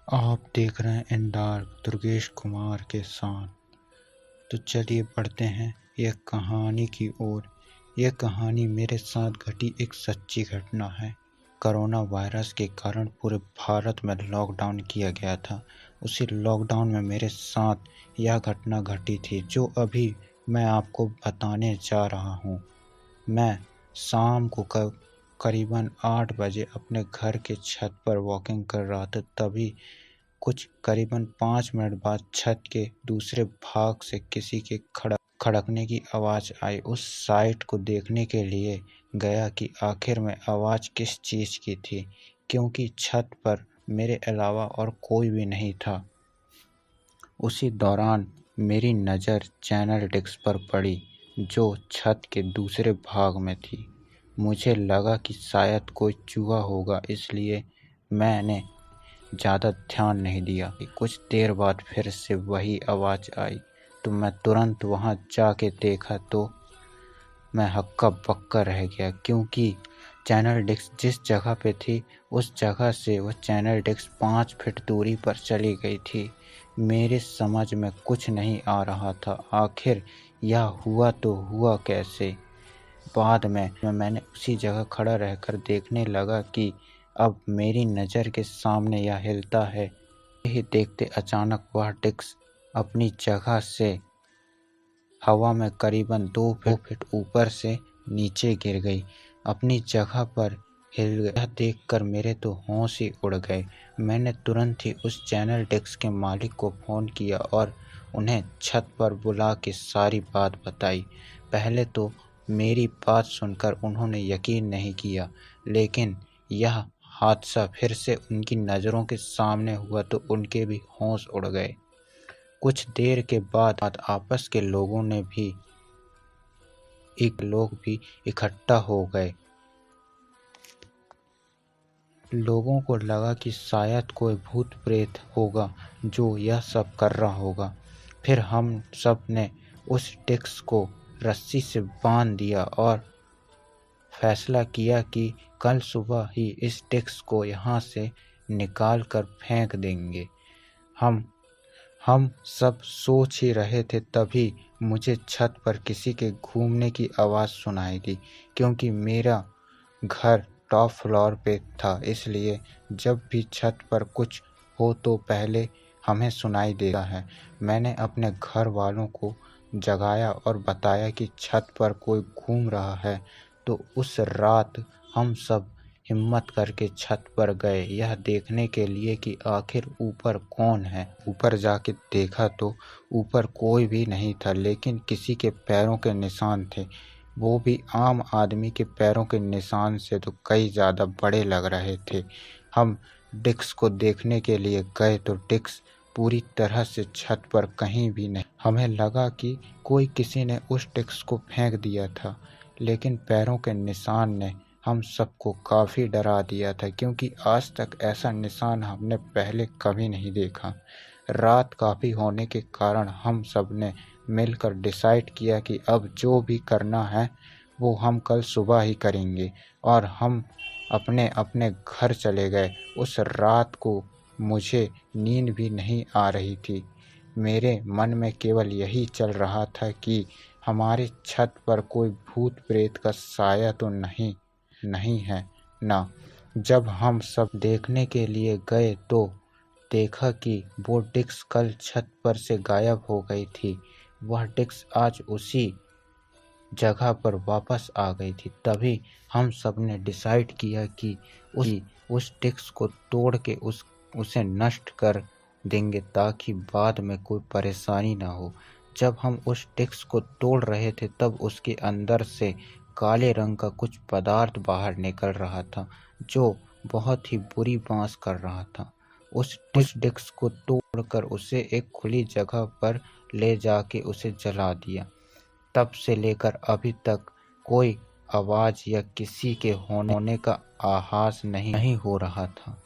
आप देख रहे हैं इन डार्क दुर्गेश कुमार के साथ। तो चलिए बढ़ते हैं यह कहानी की ओर। यह कहानी मेरे साथ घटी एक सच्ची घटना है। कोरोना वायरस के कारण पूरे भारत में लॉकडाउन किया गया था। उसी लॉकडाउन में मेरे साथ यह घटना घटी थी जो अभी मैं आपको बताने जा रहा हूँ। मैं शाम को करीबन 8 बजे अपने घर के छत पर वॉकिंग कर रहा था। तभी कुछ करीबन 5 मिनट बाद छत के दूसरे भाग से किसी के खड़कने की आवाज़ आई। उस साइट को देखने के लिए गया कि आखिर में आवाज़ किस चीज़ की थी, क्योंकि छत पर मेरे अलावा और कोई भी नहीं था। उसी दौरान मेरी नज़र चैनल डिस्क पर पड़ी जो छत के दूसरे भाग में थी। मुझे लगा कि शायद कोई चूहा होगा, इसलिए मैंने ज़्यादा ध्यान नहीं दिया। कुछ देर बाद फिर से वही आवाज़ आई तो मैं तुरंत वहाँ जाके देखा तो मैं हक्का बक्का रह गया, क्योंकि चैनल डिस्क जिस जगह पे थी उस जगह से वह चैनल डिस्क 5 फीट दूरी पर चली गई थी। मेरे समझ में कुछ नहीं आ रहा था, आखिर यह हुआ तो हुआ कैसे। बाद में मैंने उसी जगह खड़ा रहकर देखने लगा कि अब मेरी नज़र के सामने यह हिलता है। यही देखते अचानक वह डिस्क अपनी जगह से हवा में करीबन 2 फीट ऊपर से नीचे गिर गई, अपनी जगह पर हिल गई। यह देखकर मेरे तो होश ही उड़ गए। मैंने तुरंत ही उस चैनल डिस्क के मालिक को फ़ोन किया और उन्हें छत पर बुला के सारी बात बताई। पहले तो मेरी बात सुनकर उन्होंने यकीन नहीं किया, लेकिन यह हादसा फिर से उनकी नज़रों के सामने हुआ तो उनके भी होश उड़ गए। कुछ देर के बाद आपस के लोगों भी इकट्ठा हो गए। लोगों को लगा कि शायद कोई भूत प्रेत होगा जो यह सब कर रहा होगा। फिर हम सब ने उस डिस्क को रस्सी से बांध दिया और फैसला किया कि कल सुबह ही इस डिस्क को यहाँ से निकाल कर फेंक देंगे। हम सब सोच ही रहे थे, तभी मुझे छत पर किसी के घूमने की आवाज़ सुनाई दी। क्योंकि मेरा घर टॉप फ्लोर पे था, इसलिए जब भी छत पर कुछ हो तो पहले हमें सुनाई देता है। मैंने अपने घर वालों को जगाया और बताया कि छत पर कोई घूम रहा है। तो उस रात हम सब हिम्मत करके छत पर गए यह देखने के लिए कि आखिर ऊपर कौन है। ऊपर जाके देखा तो ऊपर कोई भी नहीं था, लेकिन किसी के पैरों के निशान थे। वो भी आम आदमी के पैरों के निशान से तो कई ज़्यादा बड़े लग रहे थे। हम डिस्क को देखने के लिए गए तो डिस्क पूरी तरह से छत पर कहीं भी नहीं। हमें लगा कि किसी ने उस डिस्क को फेंक दिया था, लेकिन पैरों के निशान ने हम सबको काफ़ी डरा दिया था, क्योंकि आज तक ऐसा निशान हमने पहले कभी नहीं देखा। रात काफ़ी होने के कारण हम सब ने मिलकर डिसाइड किया कि अब जो भी करना है वो हम कल सुबह ही करेंगे, और हम अपने अपने घर चले गए। उस रात को मुझे नींद भी नहीं आ रही थी। मेरे मन में केवल यही चल रहा था कि हमारी छत पर कोई भूत प्रेत का साया तो नहीं है ना। जब हम सब देखने के लिए गए तो देखा कि वो डिस्क कल छत पर से गायब हो गई थी। वह डिस्क आज उसी जगह पर वापस आ गई थी। तभी हम सब ने डिसाइड किया कि उस डिस्क को तोड़ के उसे नष्ट कर देंगे, ताकि बाद में कोई परेशानी ना हो। जब हम उस डिस्क को तोड़ रहे थे तब उसके अंदर से काले रंग का कुछ पदार्थ बाहर निकल रहा था, जो बहुत ही बुरी बांस कर रहा था। उस डिस्क को तोड़कर उसे एक खुली जगह पर ले जाके उसे जला दिया। तब से लेकर अभी तक कोई आवाज़ या किसी के होने का आभास नहीं हो रहा था।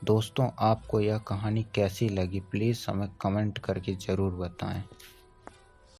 दोस्तों, आपको यह कहानी कैसी लगी प्लीज़ हमें कमेंट करके ज़रूर बताएं।